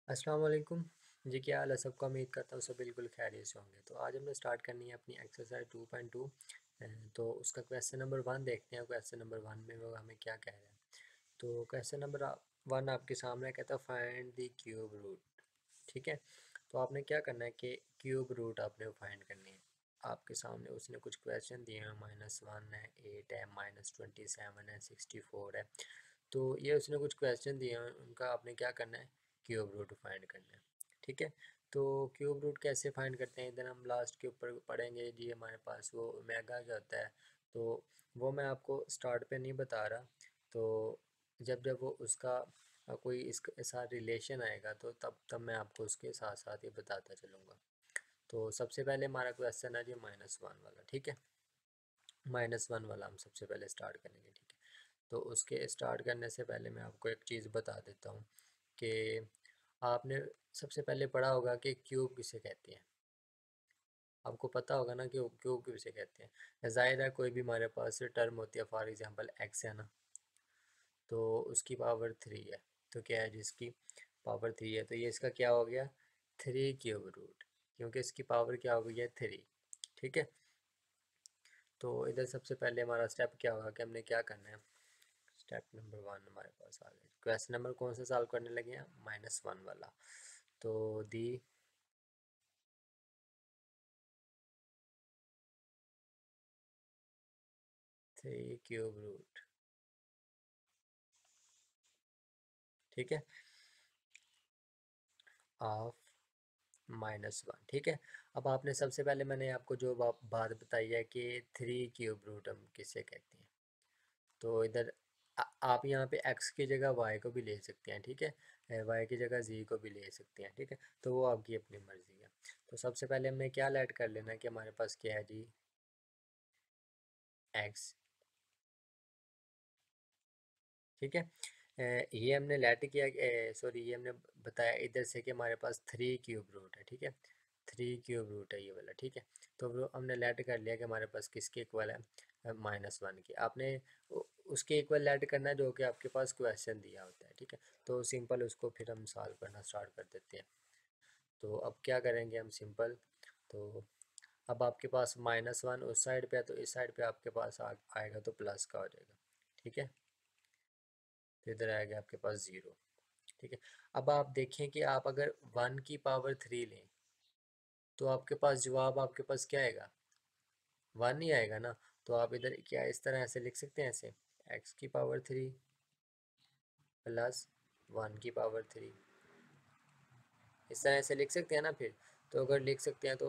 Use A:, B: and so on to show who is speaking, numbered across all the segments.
A: अस्सलाम वालेकुम जी। क्या हाल है सबका? उम्मीद करता हूँ सब बिल्कुल खैरियत से होंगे। तो आज हमने स्टार्ट करनी है अपनी एक्सरसाइज 2.2। तो उसका क्वेश्चन नंबर 1 देखते हैं। क्वेश्चन नंबर 1 में वो हमें क्या कह रहा है। तो क्वेश्चन नंबर 1 आपके सामने कहता है फाइंड द क्यूब रूट। ठीक है, तो आपने क्या करना है कि क्यूब रूट आपने फाइंड करनी है। आपके सामने उसने कुछ क्वेश्चन दिए हैं, -1 है, 8 है, -27 है, 64 है। तो ये उसने कुछ क्वेश्चन दिए हैं, उनका आपने क्या करना है, क्यूब रूट फाइंड करना है। ठीक है, तो क्यूब रूट कैसे फाइंड करते हैं, इधर हम लास्ट के ऊपर पढ़ेंगे जी। हमारे पास वो ओमेगा क्या होता है, तो वो मैं आपको स्टार्ट पे नहीं बता रहा। तो जब जब वो उसका कोई इसके साथ रिलेशन आएगा तो तब मैं आपको उसके साथ साथ ही बताता चलूँगा। तो सबसे पहले हमारा क्वेश्चन है जी -1 वाला। ठीक है, -1 वाला हम सबसे पहले स्टार्ट करेंगे। ठीक है, तो उसके स्टार्ट करने से पहले मैं आपको एक चीज़ बता देता हूँ कि आपने सबसे पहले पढ़ा होगा कि क्यूब किसे कहते हैं। आपको पता होगा ना कि क्यूब किसे कहते हैं। जाहिर है कोई भी हमारे पास टर्म होती है, फॉर एग्जांपल एक्स है ना, तो उसकी पावर 3 है। तो क्या है, जिसकी पावर 3 है तो ये इसका क्या हो गया, 3 क्यूब रूट, क्योंकि इसकी पावर क्या हो गई है, 3। ठीक है, तो इधर सबसे पहले हमारा स्टेप क्या होगा कि हमने क्या करना है। स्टेप नंबर 1 हमारे पास आ गया। क्वेश्चन नंबर कौन सा सॉल्व करने लगे हैं, -1 वाला। तो दी 3 क्यूब रूट। ठीक है, ऑफ -1। ठीक है, अब आपने सबसे पहले मैंने आपको जो बात बताई है कि 3 क्यूब रूट हम किसे कहते हैं। तो इधर आप यहाँ पे x की जगह y को भी ले सकते हैं। ठीक है, y की जगह z को भी ले सकते हैं। ठीक है, तो वो आपकी अपनी मर्जी है। तो सबसे पहले हमने क्या ऐड कर लेना है कि हमारे पास क्या है जी, x। ठीक है, ये हमने लेट किया, सॉरी ये हमने बताया इधर से कि हमारे पास 3 क्यूब रूट है। ठीक है, 3 क्यूब रूट है ये वाला। ठीक है, तो वो हमने लेट कर लिया कि हमारे पास किसके इक्वल है, -1 की। आपने उसके इक्वल लेट करना है जो कि आपके पास क्वेश्चन दिया होता है। ठीक है, तो सिंपल उसको फिर हम सॉल्व करना स्टार्ट कर देते हैं। तो अब क्या करेंगे हम, सिंपल। तो अब आपके पास -1 उस साइड पे है, तो इस साइड पे आपके पास आएगा तो प्लस का हो जाएगा। ठीक है, तो इधर आएगा आपके पास 0। ठीक है, अब आप देखें कि आप अगर 1 की पावर 3 लें तो आपके पास जवाब आपके पास क्या आएगा, 1 ही आएगा ना। तो आप इधर क्या इस तरह ऐसे लिख सकते हैं, ऐसे x की पावर 3 प्लस 1 की पावर 3, इस तरह ऐसे लिख सकते हैं ना फिर। तो अगर लिख सकते हैं तो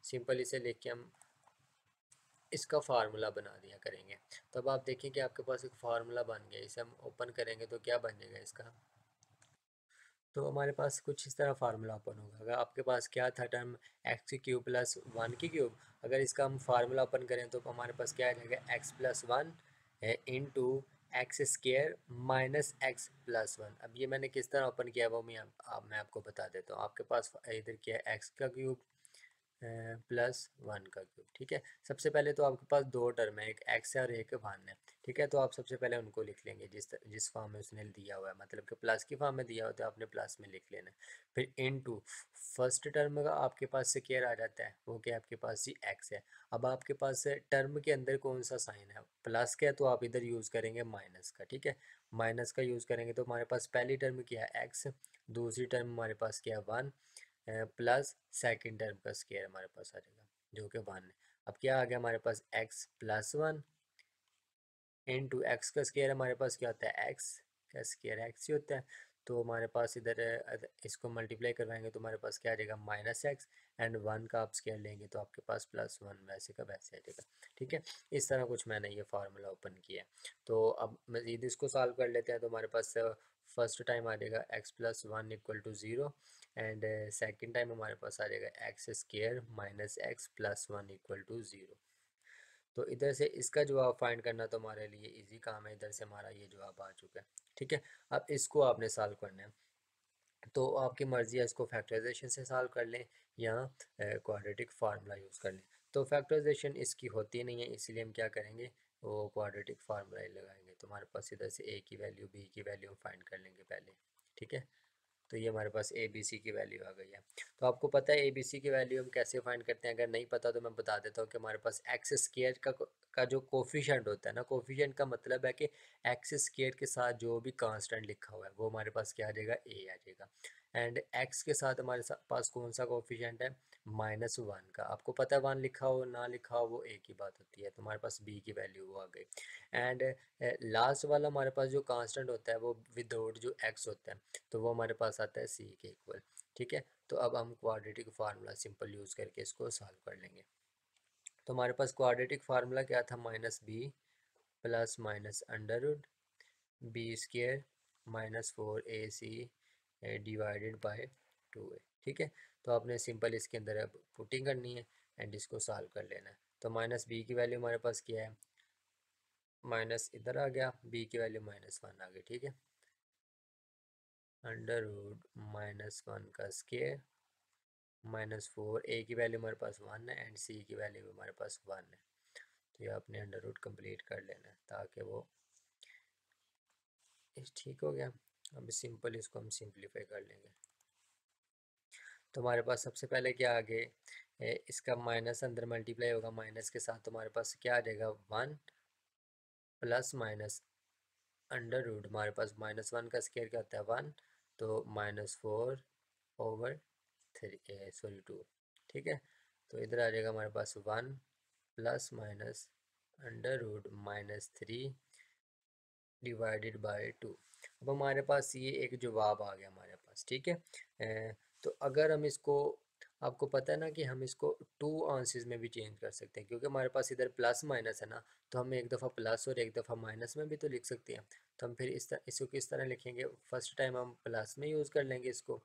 A: सिंपल इसे लिख के हम इसका फार्मूला बना दिया करेंगे। तो अब आप देखें कि आपके पास एक फार्मूला बन गया। इसे हम ओपन करेंगे तो क्या बन जाएगा इसका, तो हमारे पास कुछ इस तरह फार्मूला ओपन होगा। अगर आपके पास क्या था टर्म, एक्स की क्यूब प्लस 1 की क्यूब, अगर इसका हम फार्मूला ओपन करें तो हमारे पास क्या आ जाएगा, x plus 1 into x square minus x plus 1। अब ये मैंने किस तरह ओपन किया वो मैं आपको बता देता हूँ। आपके पास इधर क्या है, एक्स का क्यूब +1 का क्यूब। ठीक है, सबसे पहले तो आपके पास दो टर्म है, एक एक्स है और एक 1 है। ठीक है, तो आप सबसे पहले उनको लिख लेंगे जिस फॉर्म में उसने दिया हुआ है, मतलब कि प्लस की फॉर्म में दिया हुआ है तो आपने प्लस में लिख लेना है। फिर इनटू फर्स्ट टर्म का आपके पास स्क्वायर आ जाता है, वो क्या आपके पास जी एक्स है। अब आपके पास टर्म के अंदर कौन सा साइन है, प्लस का है, तो आप इधर यूज़ करेंगे माइनस का। ठीक है, माइनस का यूज़ करेंगे तो हमारे पास पहली टर्म क्या है, एक्स, दूसरी टर्म हमारे पास क्या है, 1, प्लस सेकेंड टर्म का स्केयर हमारे पास आ जाएगा जो कि 1 है। अब क्या आ गया हमारे पास, एक्स प्लस 1 इंटू एक्स का स्केयर हमारे पास क्या होता है, एक्स का स्केयर एक्स ही होता है। तो हमारे पास इधर इसको मल्टीप्लाई करवाएंगे तो हमारे पास क्या आ जाएगा, -x, एंड 1 का आप स्केयर लेंगे तो आपके पास +1 वैसे का वैसे आ जाएगा। ठीक है, इस तरह कुछ मैंने ये फार्मूला ओपन किया है। तो अब मज़ीद इसको सॉल्व कर लेते हैं। तो हमारे पास फर्स्ट टाइम आ जाएगा x plus 1 equal to 0, and second time हमारे पास आ जाएगा x square minus x plus 1 equal to 0। तो इधर से इसका जवाब फाइंड करना तो हमारे लिए इजी काम है। इधर से हमारा ये जवाब आ चुका है। ठीक है, अब इसको आपने सॉल्व करना है। तो आपकी मर्ज़ी है, इसको फैक्टराइजेशन से सॉल्व कर लें या क्वाड्रेटिक फार्मूला यूज़ कर लें। तो फैक्टराइजेशन इसकी होती नहीं है, इसलिए हम क्या करेंगे, वो क्वाड्रेटिक फार्मूला ही लगाएंगे। तो हमारे पास इधर से a की वैल्यू b की वैल्यू हम फाइंड कर लेंगे पहले। ठीक है, तो ये हमारे पास ए बी सी की वैल्यू आ गई है। तो आपको पता है ए बी सी की वैल्यू हम कैसे फाइंड करते हैं? अगर नहीं पता तो मैं बता देता हूँ कि हमारे पास एक्स स्क्वायर का जो कोफिशिएंट होता है ना, कोफिशिएंट का मतलब है कि एक्स स्क्वायर के साथ जो भी कांस्टेंट लिखा हुआ है वो हमारे पास क्या आ जाएगा? ए आ जाएगा। एंड एक्स के साथ हमारे पास कौन सा कोफिशिएंट है? -1 का। आपको पता है 1 लिखा हो ना लिखा हो वो एक ही बात होती है। तो हमारे पास बी की वैल्यू वो आ गई। एंड लास्ट वाला हमारे पास जो कांस्टेंट होता है वो विदाउट जो एक्स होता है, तो वो हमारे पास आता है सी के इक्वल। ठीक है, तो अब हम क्वाड्रेटिक फार्मूला सिंपल यूज़ करके इसको सॉल्व कर लेंगे। तो हमारे पास क्वाड्रेटिक फार्मूला क्या था? -b plus minus under root b square -4ac divided by 2a। ठीक है, तो आपने सिंपल इसके अंदर अब पुटिंग करनी है एंड इसको सॉल्व कर लेना है। तो -b की वैल्यू हमारे पास क्या है? माइनस इधर आ गया, b की वैल्यू -1 आ गई। ठीक है, अंडर रूट -1 का स्क्वायर -4, a की वैल्यू हमारे पास 1 है एंड c की वैल्यू हमारे पास 1 है। तो ये आपने अंडर रूट कम्प्लीट कर लेना है ताकि वो ठीक हो गया। अब सिंपल इसको हम सिंप्लीफाई कर लेंगे। तो हमारे पास सबसे पहले क्या आगे इसका माइनस अंदर मल्टीप्लाई होगा माइनस के साथ, तो हमारे पास क्या आ जाएगा? 1 प्लस माइनस अंडर रूट, हमारे पास -1 का स्क्वायर क्या होता है? 1, तो -4/3 सॉरी 2। ठीक है, तो इधर आ जाएगा हमारे पास 1 plus minus under root -3 divided by 2। अब हमारे पास ये एक जवाब आ गया हमारे पास। ठीक है, तो अगर हम इसको, आपको पता है ना कि हम इसको टू आंसर्स में भी चेंज कर सकते हैं, क्योंकि हमारे पास इधर प्लस माइनस है ना, तो हम एक दफ़ा प्लस और एक दफ़ा माइनस में भी तो लिख सकते हैं। तो हम फिर इसको किस तरह लिखेंगे? फर्स्ट टाइम हम प्लस में यूज़ कर लेंगे इसको,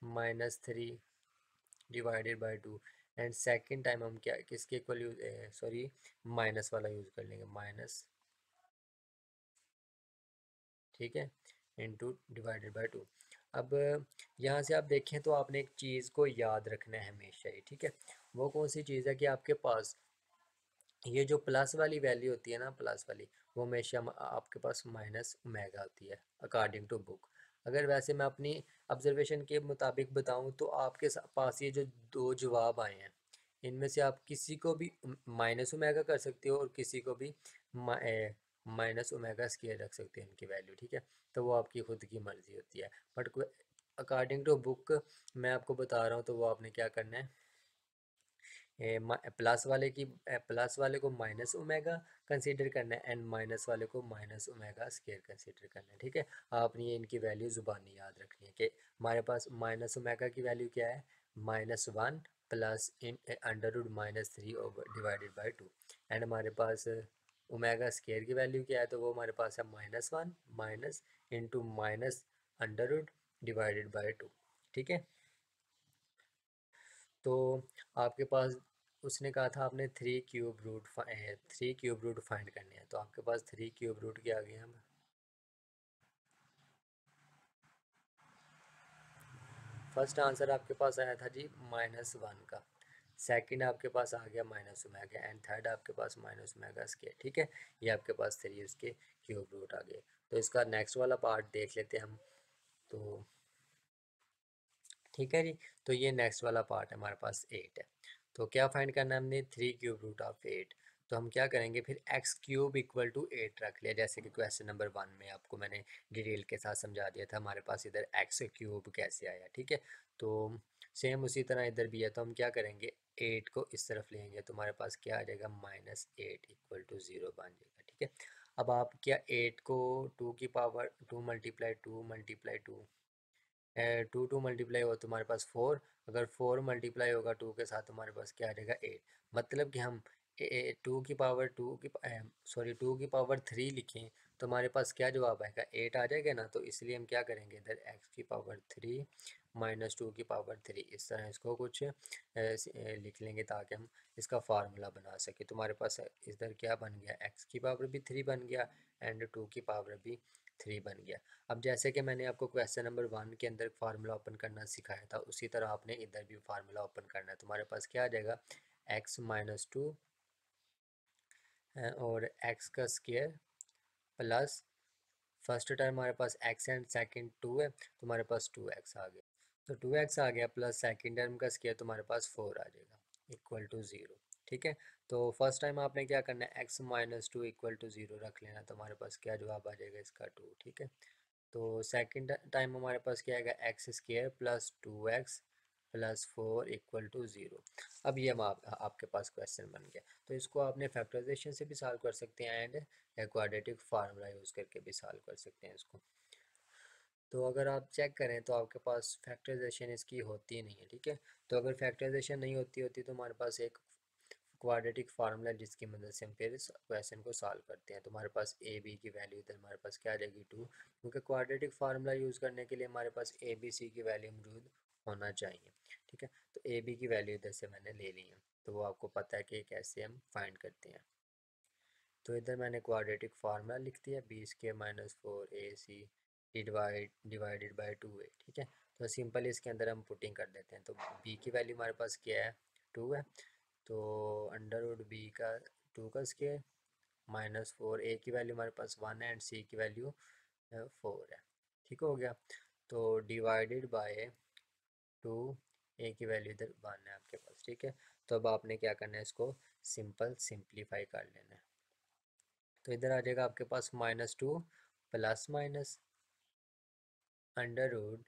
A: -3 divided by 2। And second time हम क्या किसके इक्वल यूज सॉरी माइनस वाला यूज़ कर लेंगे, माइनस। ठीक है, इंटू डिवाइडेड बाय 2। अब यहाँ से आप देखें तो आपने एक चीज़ को याद रखना है हमेशा ही। ठीक है, वो कौन सी चीज़ है कि आपके पास ये जो प्लस वाली वैल्यू होती है ना, प्लस वाली, वो हमेशा आपके पास माइनस ओमेगा होती है अकॉर्डिंग टू बुक। अगर वैसे मैं अपनी ऑब्जर्वेशन के मुताबिक बताऊं तो आपके पास ये जो दो जवाब आए हैं, इनमें से आप किसी को भी माइनस ओमेगा कर सकते हो और किसी को भी माइनस ओमेगा स्क्वायर रख सकते हैं इनकी वैल्यू। ठीक है, तो वो आपकी खुद की मर्जी होती है, बट अकॉर्डिंग टू बुक मैं आपको बता रहा हूँ, तो वो आपने क्या करना है, प्लस वाले की प्लस वाले को माइनस ओमेगा कंसीडर करना है एंड माइनस वाले को माइनस ओमेगा स्क्वायर कंसीडर करना है। ठीक है, आपने ये इनकी वैल्यू ज़ुबानी याद रखनी है कि हमारे पास माइनस ओमेगा की वैल्यू क्या है? -1 plus in under root -3 over divided by 2। एंड हमारे पास ओमेगा स्क्वायर की वैल्यू क्या है? तो वो हमारे पास है -1 minus into minus under root divided by 2। ठीक है, तो आपके पास उसने कहा था आपने थ्री क्यूब रूट फाइंड करने हैं, तो आपके पास थ्री क्यूब रूट के आ गए हम। फर्स्ट आंसर आपके पास आया था जी -1 का, सेकंड आपके पास आ गया माइनस ओमेगा एंड थर्ड आपके पास माइनस ओमेगा स्क्वायर। ठीक है, ये आपके पास थ्री उसके क्यूब रूट आ गए। तो इसका नेक्स्ट वाला पार्ट देख लेते हैं हम। तो ठीक है जी, तो ये नेक्स्ट वाला पार्ट है, हमारे पास 8 है। तो क्या फाइंड करना है हमने? Three cube root of 8। तो हम क्या करेंगे फिर? एक्स क्यूब इक्वल टू 8 रख लिया, जैसे कि क्वेश्चन नंबर 1 में आपको मैंने डिटेल के साथ समझा दिया था हमारे पास इधर एक्स क्यूब कैसे आया। ठीक है, तो सेम उसी तरह इधर भी है, तो हम क्या करेंगे? 8 को इस तरफ लेंगे, तो हमारे पास क्या आ जाएगा? -8 इक्वल टू 0 बन जाएगा। ठीक है, अब आप क्या 8 को 2 की पावर 2 टू टू मल्टीप्लाई हो तुम्हारे पास 4, अगर 4 मल्टीप्लाई होगा 2 के साथ तुम्हारे पास क्या आ जाएगा? 8। मतलब कि हम 2 की पावर 3 लिखें तो हमारे पास क्या जवाब आएगा? 8 आ जाएगा ना। तो इसलिए हम क्या करेंगे इधर x³ -2 की पावर 3 इस तरह इसको कुछ लिख लेंगे ताकि हम इसका फार्मूला बना सके। तुम्हारे पास इधर क्या बन गया? x³ 3 बन गया एंड 2 की पावर भी 3 बन गया। अब जैसे कि मैंने आपको क्वेश्चन नंबर 1 के अंदर फार्मूला ओपन करना सिखाया था, उसी तरह आपने इधर भी फार्मूला ओपन करना है। तुम्हारे पास क्या आ जाएगा? x-2 और x का स्क्वायर प्लस फर्स्ट टर्म हमारे पास x एंड सेकंड 2 है तो हमारे पास 2x आ गया। तो 2x आ गया प्लस सेकंड टर्म का स्क्वायर तो हमारे पास 4 आ जाएगा इक्वल टू 0। ठीक है, तो फर्स्ट टाइम आपने क्या करना है, x माइनस 2 इक्वल टू 0 रख लेना, तो हमारे पास क्या जवाब आ जाएगा इसका 2। ठीक है, तो सेकंड टाइम हमारे पास क्या आएगा, x square plus 2x plus 4 equal to 0। अब ये आपके पास क्वेश्चन बन गया। तो इसको आपने फैक्टराइजेशन से भी सॉल्व कर सकते हैं एंड क्वाड्रेटिक फार्मूला यूज़ करके भी सॉल्व कर सकते हैं इसको। तो अगर आप चेक करें तो आपके पास फैक्टराइजेशन इसकी होती नहीं है। ठीक है, तो अगर फैक्टराइजेशन नहीं होती तो हमारे पास एक क्वाड्रेटिक फार्मूला जिसकी मदद से हम फिर इस क्वेश्चन को सॉल्व करते हैं। तो हमारे पास ए बी की वैल्यू इधर हमारे पास क्या आ जाएगी 2, क्योंकि क्वाड्रेटिक फार्मूला यूज़ करने के लिए हमारे पास ए बी सी की वैल्यू मौजूद होना चाहिए। ठीक है, तो ए बी की वैल्यू इधर से मैंने ले ली है, तो वो आपको पता है कि कैसे हम फाइंड करते हैं। तो इधर मैंने क्वाड्रेटिक फार्मूला लिख दिया, b square minus 4ac divided by 2a। ठीक है, तो सिंपल इसके अंदर हम पुटिंग कर देते हैं। तो b की वैल्यू हमारे पास क्या है, 2 है, तो अंडर रूट बी का 2 का स्क्वायर माइनस 4, a की वैल्यू हमारे पास 1 है एंड c की वैल्यू 4 है। ठीक हो गया, तो डिवाइडेड बाय 2, a की वैल्यू इधर 1 है आपके पास। ठीक है, तो अब आपने क्या करना है, इसको सिंपल सिंप्लीफाई कर लेना है। तो इधर आ जाएगा आपके पास -2 plus minus under root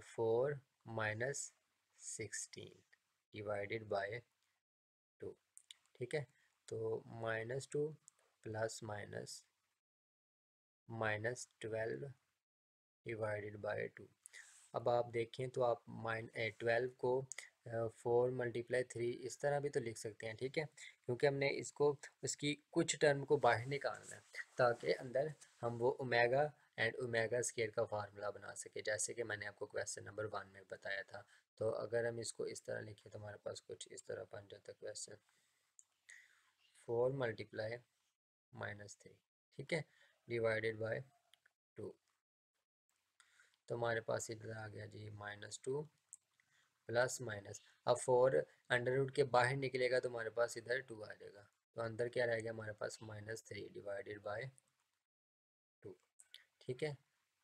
A: 4 minus 16 divided by 2। ठीक है, तो -2 प्लस माइनस -12 डिवाइडेड बाय 2। अब आप देखें तो आप 12 को 4 × 3 इस तरह भी तो लिख सकते हैं। ठीक है, क्योंकि हमने इसको उसकी कुछ टर्म को बाहर निकालना है ताकि अंदर हम वो ओमेगा एंड ओमेगा स्क्वायर का फार्मूला बना सके, जैसे कि मैंने आपको क्वेश्चन नंबर 1 में बताया था। तो अगर हम इसको इस तरह लिखें तो हमारे पास कुछ इस तरह बन जाता क्वेश्चन, 4 × -3। ठीक है, डिवाइडेड बाय 2। तो हमारे पास इधर आ गया जी -2 प्लस माइनस, अब 4 अंडर रूट के बाहर निकलेगा तो हमारे पास इधर 2 आ जाएगा, तो अंदर क्या रहेगा हमारे पास -3 डिवाइडेड बाय 2। ठीक है,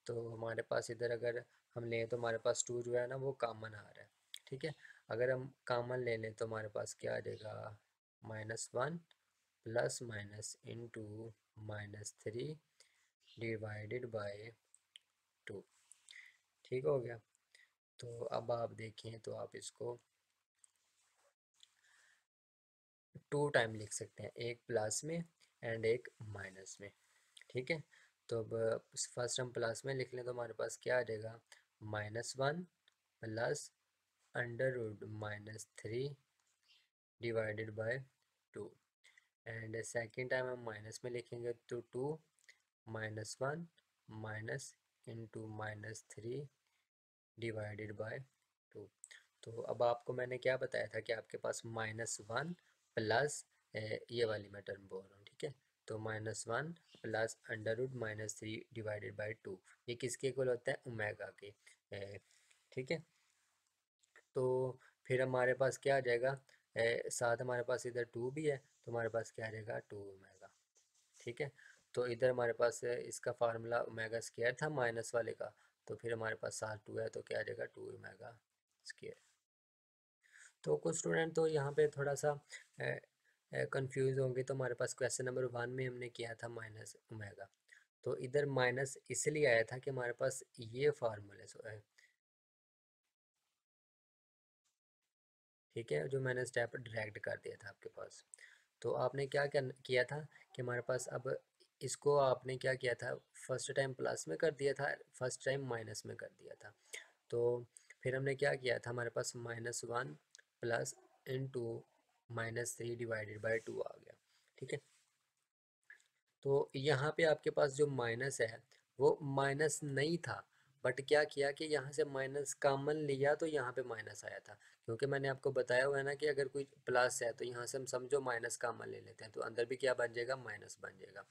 A: तो हमारे पास इधर अगर हम लें तो हमारे पास 2 जो है ना वो कॉमन आ रहा है। ठीक है, अगर हम कॉमन ले लें तो हमारे पास क्या आ जाएगा, -1 plus minus into -3 divided by 2। ठीक हो गया, तो अब आप देखें तो आप इसको 2 टाइम लिख सकते हैं, एक प्लस में एंड एक माइनस में। ठीक है, तो अब फर्स्ट हम प्लस में लिख लें तो हमारे पास क्या आ जाएगा, -1 plus under root -3 divided by 2। And second time हम माइनस में लिखेंगे तो 2 -1 माइनस इंटू -3 डिवाइडेड बाय 2। तो अब आपको मैंने क्या बताया था कि आपके पास -1 प्लस ये वाली मैं टर्म बोल रहा हूँ। ठीक है, तो -1 plus under root -3 divided by 2, ये किसके इक्वल होता है, ओमेगा के। ठीक है, तो फिर हमारे पास क्या आ जाएगा, साथ हमारे पास इधर 2 भी है तो हमारे पास क्या आ जाएगा 2 ओमेगा। ठीक है, तो इधर हमारे पास इसका फार्मूला ओमेगा स्क्वायर था माइनस वाले का, तो फिर हमारे पास साथ 2 है तो क्या आ जाएगा 2 ओमेगा स्क्वायर। तो कुछ स्टूडेंट तो यहाँ पे थोड़ा सा कंफ्यूज होंगे, तो हमारे पास क्वेश्चन नंबर 1 में हमने किया था माइनस ओमेगा, तो इधर माइनस इसलिए आया था कि हमारे पास ये फार्मूले, ठीक है, जो मैंने स्टेप डायरेक्ट कर दिया था आपके पास। तो आपने क्या किया था कि हमारे पास अब इसको आपने क्या किया था, फर्स्ट टाइम प्लस में कर दिया था, फर्स्ट टाइम माइनस में कर दिया था। तो फिर हमने क्या किया था, हमारे पास -1 प्लस इंटू -3 डिवाइडेड बाई 2 आ गया। ठीक है, तो यहाँ पे आपके पास जो माइनस है वो माइनस नहीं था, बट क्या किया कि यहाँ से माइनस कॉमन लिया तो यहाँ पे माइनस आया था, क्योंकि मैंने आपको बताया हुआ है ना कि अगर कोई प्लस है तो यहाँ से हम समझो माइनस कॉमन ले लेते हैं तो अंदर भी क्या बन जाएगा, माइनस बन जाएगा।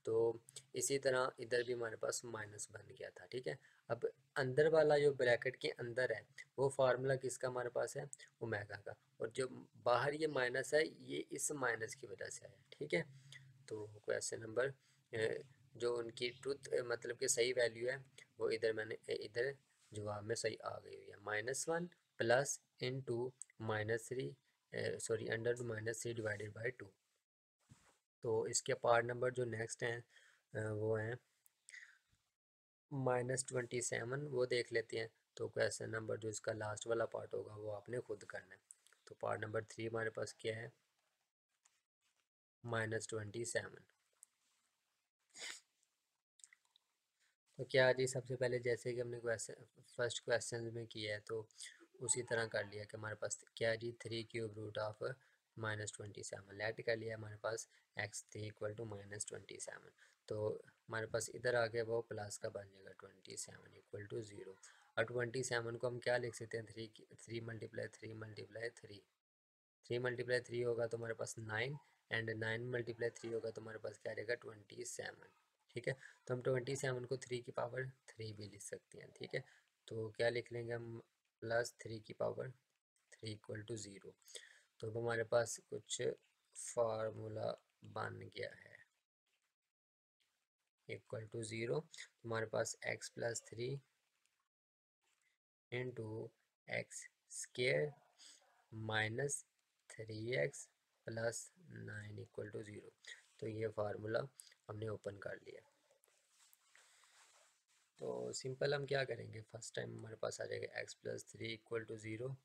A: तो इसी तरह इधर भी हमारे पास माइनस बन गया था। ठीक है, अब अंदर वाला जो ब्रैकेट के अंदर है वो फार्मूला किसका हमारे पास है, ओमेगा का, और जो बाहर ये माइनस है ये इस माइनस की वजह से है। ठीक है, तो क्वेश्चन नंबर जो उनकी ट्रुथ मतलब कि सही वैल्यू है वो इधर मैंने इधर जवाब में सही आ गई हुई है। -1 plus into -3 sorry under to -3 divided by 2। तो इसके पार्ट नंबर जो नेक्स्ट हैं वो हैं -27, वो देख लेते हैं। तो क्वेश्चन नंबर जो इसका लास्ट वाला पार्ट होगा वो आपने खुद करना है। तो पार्ट नंबर 3 हमारे पास क्या है, -27। तो क्या जी, सबसे पहले जैसे कि हमने क्वेश्चन फर्स्ट क्वेश्चन में किया है तो उसी तरह कर लिया कि हमारे पास क्या है जी, 3³ ऑफ -27 लेट कर लिया हमारे पास x3 इक्वल टू -27। तो हमारे पास इधर आ गया वो प्लस का बन जाएगा 27 इक्वल टू 0। और 27 को हम क्या लिख सकते हैं, 3 मल्टीप्लाई 3 मल्टीप्लाई 3, 3 मल्टीप्लाई 3 होगा तो हमारे पास 9, एंड 9 मल्टीप्लाई 3 होगा तो हमारे पास क्या रहेगा 27। ठीक है, तो हम 27 को 3 की पावर 3 भी लिख सकते हैं। ठीक है, तो क्या लिख लेंगे हम, +3 की पावर 3 इक्वल टू 0। तो अब हमारे पास कुछ फार्मूला बन गया है इक्वल टू 0। तो हमारे पास x+3 into x square -3x plus 9 equal to 0। तो ये फार्मूला हमने ओपन कर लिया। तो सिंपल हम क्या करेंगे, फर्स्ट टाइम हमारे पास आ जाएगा x+3 equal to 0,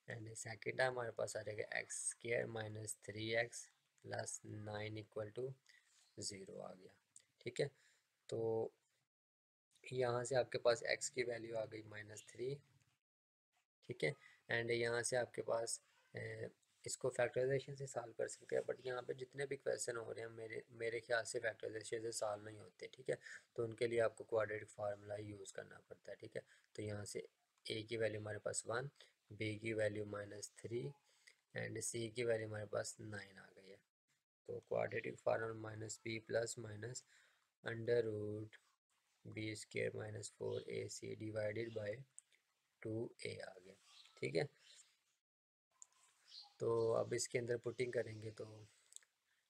A: and second time हमारे पास आ जाएगा x square -3x plus 9 equal to 0 आ गया। ठीक है, तो यहाँ से आपके पास x की वैल्यू आ गई -3। ठीक है, एंड यहाँ से आपके पास इसको फैक्टराइजेशन से सॉल्व कर सकते हैं, बट यहाँ पे जितने भी क्वेश्चन हो रहे हैं मेरे ख्याल से फैक्टराइजेशन से सॉल्व नहीं होते। ठीक है, तो उनके लिए आपको क्वाड्रेटिक फार्मूला यूज़ करना पड़ता है। ठीक है, तो यहाँ से a की वैल्यू हमारे पास 1, b की वैल्यू -3 एंड c की वैल्यू हमारे पास 9 आ गई है। तो quadratic formula -b plus minus √b² -4ac divided by 2a आ गया। ठीक है, तो अब इसके अंदर पुटिंग करेंगे तो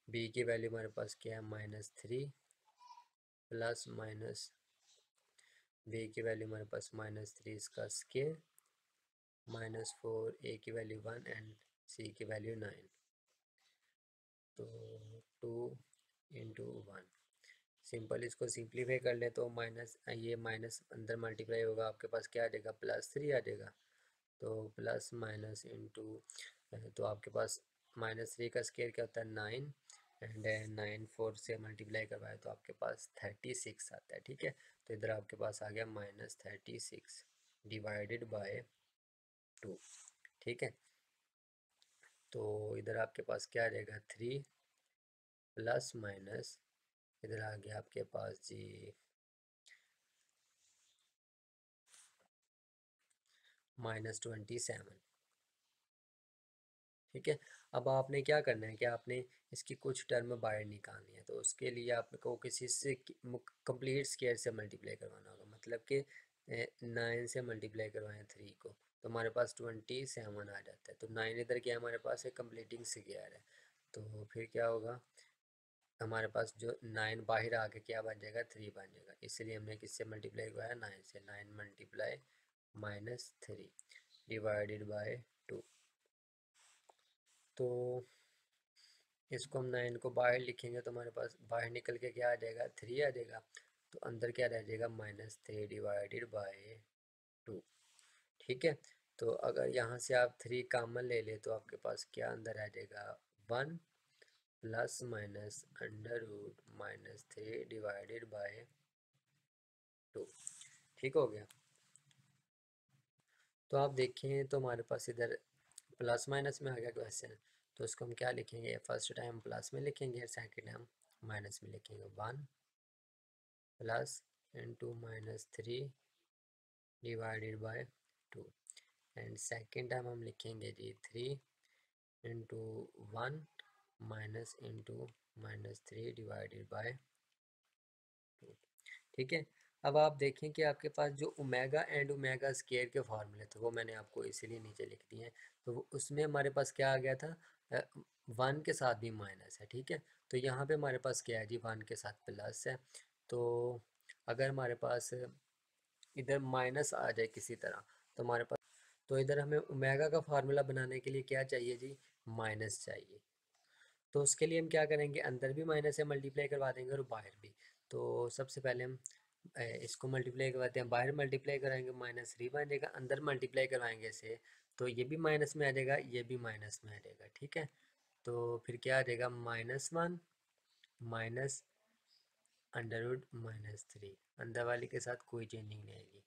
A: b की वैल्यू हमारे पास क्या है, -3 प्लस माइनस b की वैल्यू हमारे पास -3 इसका स्केयर -4, a की वैल्यू 1 एंड c की वैल्यू 9। तो 2 इंटू 1, सिंपल इसको सिंप्लीफाई कर ले तो माइनस ये माइनस अंदर मल्टीप्लाई होगा, आपके पास क्या आ जाएगा +3 आ जाएगा। तो प्लस माइनस इंटू, तो आपके पास -3 का स्केयर क्या होता है 9, एंड 9 4 से मल्टीप्लाई करवाए तो आपके पास 36 आता है। ठीक है, तो इधर आपके पास आ गया -36 डिवाइडेड बाय 2। ठीक है, तो इधर आपके पास क्या रहेगा 3 प्लस माइनस, इधर आ गया आपके पास जी -27। ठीक है, अब आपने क्या करना है कि आपने इसकी कुछ टर्म बाहर निकालनी है, तो उसके लिए आपको किसी से कंप्लीट स्केयर से मल्टीप्लाई करवाना होगा, मतलब कि 9 से मल्टीप्लाई करवाएं 3 को तो हमारे पास 27 आ जाता है। तो 9 इधर क्या हमारे पास एक कंप्लीटिंग स्केयर है, तो फिर क्या होगा हमारे पास जो 9 बाहर आके क्या बन जाएगा 3 बन जाएगा, इसलिए हमने किससे मल्टीप्लाई करवाया 9 से, 9 मल्टीप्लाई -3 डिवाइडेड बाय 2। तो इसको हम 9 को बाहर लिखेंगे तो हमारे पास बाहर निकल के क्या आ जाएगा 3 आ जाएगा, तो अंदर क्या रह जाएगा -3 डिवाइडेड बाय 2। ठीक है, तो अगर यहाँ से आप 3 कॉमन ले ले तो आपके पास क्या अंदर आ जाएगा 1 प्लस माइनस √-3 डिवाइडेड बाय 2। ठीक हो गया, तो आप देखें तो हमारे पास इधर प्लस माइनस में आ गया क्वेश्चन, तो इसको हम क्या लिखेंगे, फर्स्ट टाइम प्लस में लिखेंगे, सेकेंड टाइम माइनस में लिखेंगे। 1 plus into -3 divided by 2, and second time हम लिखेंगे जी 3 into 1 minus into -3 divided by 2। ठीक है, अब आप देखें कि आपके पास जो ओमेगा एंड ओमेगा स्केयर के फार्मूले थे वो मैंने आपको इसीलिए नीचे लिख दिए हैं। तो उसमें हमारे पास क्या आ गया था, 1 के साथ भी माइनस है। ठीक है, तो यहाँ पे हमारे पास क्या है जी 1 के साथ प्लस है, तो अगर हमारे पास इधर माइनस आ जाए किसी तरह, तो हमारे पास, तो इधर हमें ओमेगा का फार्मूला बनाने के लिए क्या चाहिए जी, माइनस चाहिए। तो उसके लिए हम क्या करेंगे, अंदर भी माइनस से मल्टीप्लाई करवा देंगे और बाहर भी। तो सबसे पहले हम इसको मल्टीप्लाई करवाते हैं, बाहर मल्टीप्लाई कराएंगे -3 बन जाएगा, अंदर मल्टीप्लाई करवाएंगे इसे तो ये भी माइनस में आ जाएगा, ये भी माइनस में आ जाएगा, ठीक है। तो फिर क्या आ जाएगा, -1 माइनस √-3, अंदर वाले के साथ कोई चेंजिंग नहीं आएगी,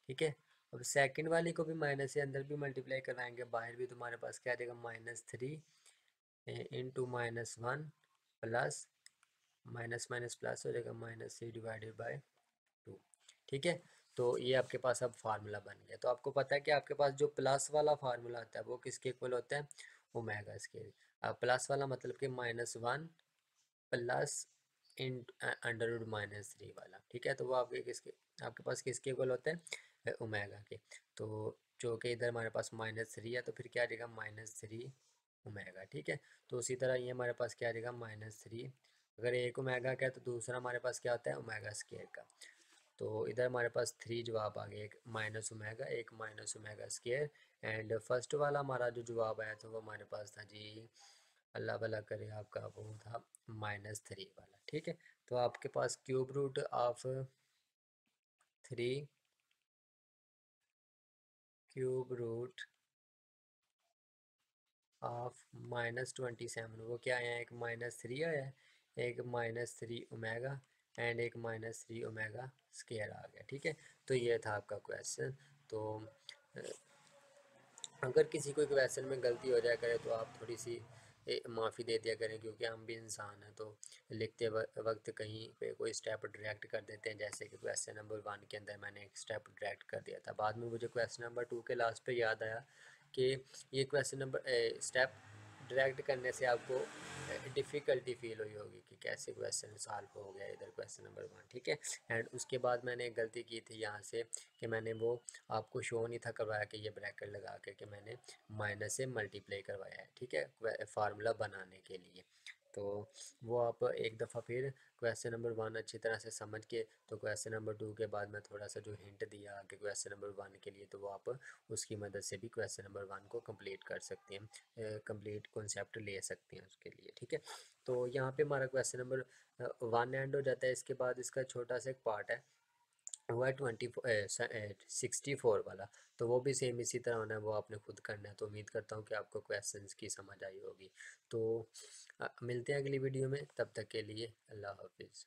A: ठीक है। अब सेकंड वाले को भी माइनस से अंदर भी मल्टीप्लाई करवाएंगे, बाहर भी तुम्हारे पास क्या आ जाएगा, -3 into -1 plus minus minus plus हो जाएगा, -3/2, ठीक है। तो ये आपके पास अब फार्मूला बन गया। तो आपको पता है कि आपके पास जो प्लस वाला फार्मूला आता है वो किसके इक्वल होता है, ओमेगा स्केयर। अब प्लस वाला मतलब कि -1 प्लस इन √-3 वाला, ठीक है। तो वो आपके किसके, आपके पास किसके इक्वल होते हैं, ओमेगा के। तो जो कि इधर हमारे पास -3 है, तो फिर क्या आ जाएगा, -3 ओमेगा, ठीक है। तो उसी तरह ये हमारे पास क्या आ जाएगा, -3, अगर एक ओमेगा का है तो दूसरा हमारे पास क्या होता है, ओमेगा स्केयर का। तो इधर हमारे पास 3 जवाब आ गए, एक माइनस ओमेगा, एक minus omega square. And first वाला हमारा जो जवाब आया था वो हमारे पास था जी, अल्लाह भला करे आपका, वो था -3 वाला, ठीक है। तो आपके पास cube root of 3, cube root of -27, वो क्या आया है, एक -3 आया है, एक -3 ओमेगा एंड एक -3 ओमेगा स्केयर आ गया, ठीक है। तो ये था आपका क्वेश्चन। तो अगर किसी कोई क्वेश्चन में गलती हो जाया करे तो आप थोड़ी सी माफ़ी दे दिया करें, क्योंकि हम भी इंसान हैं, तो लिखते वक्त कहीं पे कोई स्टेप डायरेक्ट कर देते हैं। जैसे कि क्वेश्चन नंबर 1 के अंदर मैंने एक स्टेप डायरेक्ट कर दिया था, बाद में मुझे क्वेश्चन नंबर 2 के लास्ट पे याद आया कि ये क्वेश्चन नंबर स्टेप डायरेक्ट करने से आपको डिफ़िकल्टी फील हुई होगी कि कैसे क्वेश्चन सॉल्व हो गया इधर क्वेश्चन नंबर 1, ठीक है। एंड उसके बाद मैंने एक गलती की थी यहाँ से कि मैंने वो आपको शो नहीं था करवाया कि ये ब्रैकेट लगा के कि मैंने माइनस से मल्टीप्लाई करवाया है, ठीक है, फार्मूला बनाने के लिए। तो वो आप एक दफ़ा फिर क्वेश्चन नंबर 1 अच्छी तरह से समझ के, तो क्वेश्चन नंबर 2 के बाद मैं थोड़ा सा जो हिंट दिया कि क्वेश्चन नंबर 1 के लिए, तो वो आप उसकी मदद से भी क्वेश्चन नंबर 1 को कंप्लीट कर सकते हैं, कंप्लीट कॉन्सेप्ट ले सकते हैं उसके लिए, ठीक है। तो यहाँ पे हमारा क्वेश्चन नंबर 1 एंड हो जाता है। इसके बाद इसका छोटा सा एक पार्ट है, हुआ 64 वाला, तो वो भी सेम इसी तरह होना है, वो आपने खुद करना है। तो उम्मीद करता हूँ कि आपको क्वेश्चंस की समझ आई होगी। तो मिलते हैं अगली वीडियो में, तब तक के लिए अल्लाह हाफिज़।